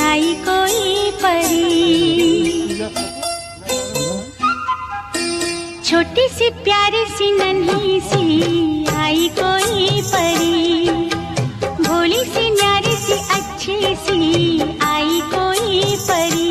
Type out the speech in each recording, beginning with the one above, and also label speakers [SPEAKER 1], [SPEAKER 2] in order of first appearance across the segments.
[SPEAKER 1] आई कोई परी। छोटी सी प्यारी सी नन्ही सी आई कोई परी, भोली सी न्यारी सी अच्छी सी आई कोई परी।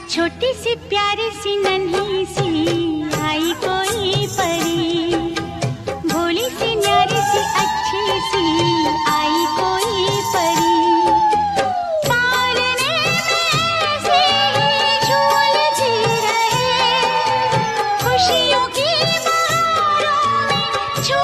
[SPEAKER 2] छोटी सी प्यारी सी नन्ही सी आई कोई परी, भोली सी न्यारी सी अच्छी सी आई कोई परी। पालने में से ही झूलती रहे, खुशियों की बहारों में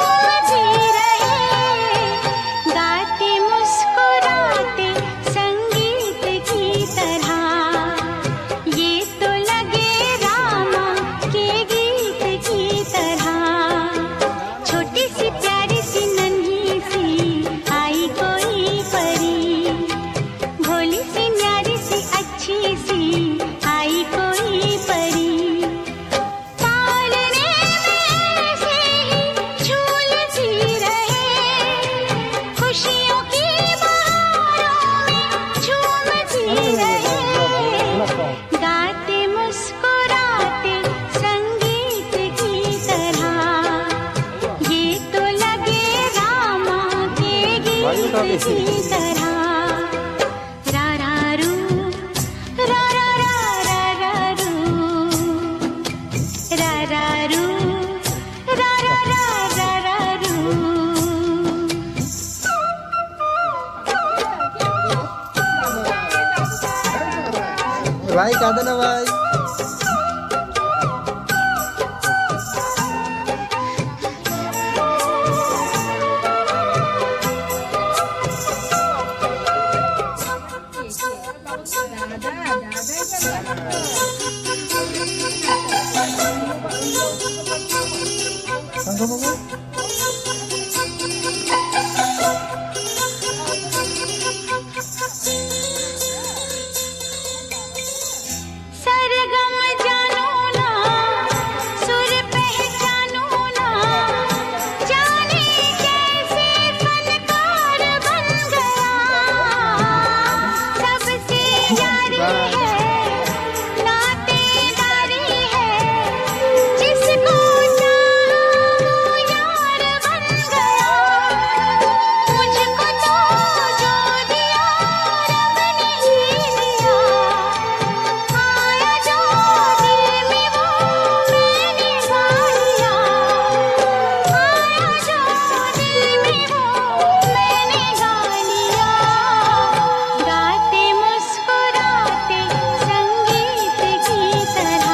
[SPEAKER 1] गीत की तरह रा रा रू रा रा रा रा रा रू रा रा रू रा रा रा रा रा रू
[SPEAKER 3] भाई कहा था ना भाई
[SPEAKER 1] सरगम जानो ना सुर पहचानो ना जाने कैसे फनकार बन गया सबसे यारी है नातेदारी है जिसको चाहा वो यार बन गया मुझको तो जो दिया रब ने ही दिया आया जो दिल में वो मैंने गा लिया आया जो दिल में वो मैंने गा लिया गाते मुस्कुराते संगीत की तरह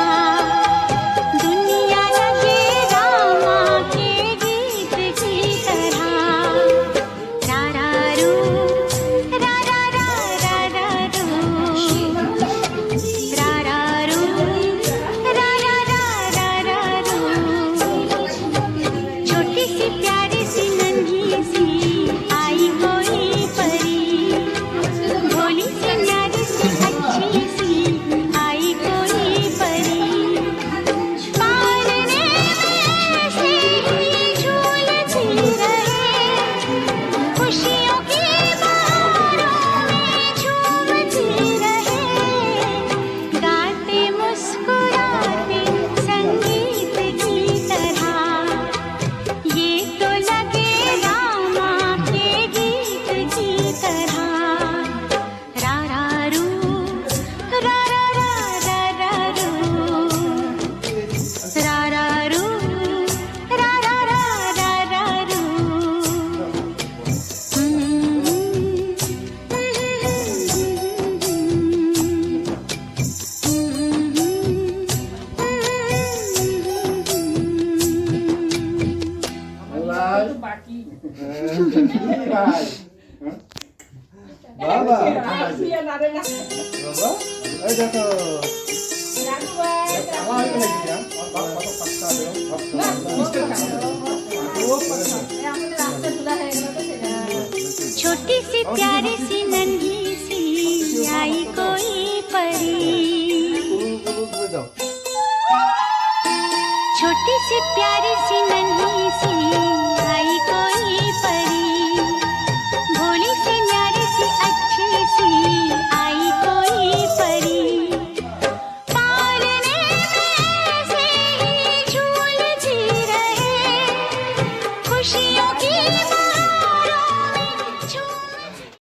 [SPEAKER 1] दुनिया लगे रामा के गीत की तरह रा रा रू रा रा रा रा रा रू रा रा रू रा रा रा रा रा रू छोटी सी प्यारी सी नन्ही सी आई कोई परी भोली सी न्यारी सी अच्छी सी आई कोई परी पालने में से ही झूलती रहे खुशियों की बहारों में झूमती रहे गाते मुस्कुराते संगीत की तरह ये तो लगे रामा के गीत की तरह रा रा रू रा रा रा रा रा रू रा रा रू रा रा रा रा रा रू
[SPEAKER 3] बाबा এই দেখো
[SPEAKER 1] छोटी सी प्यारी सी नन्ही सी आई कोई परी छोटी सी प्यारी सी नन्ही सी आई कोई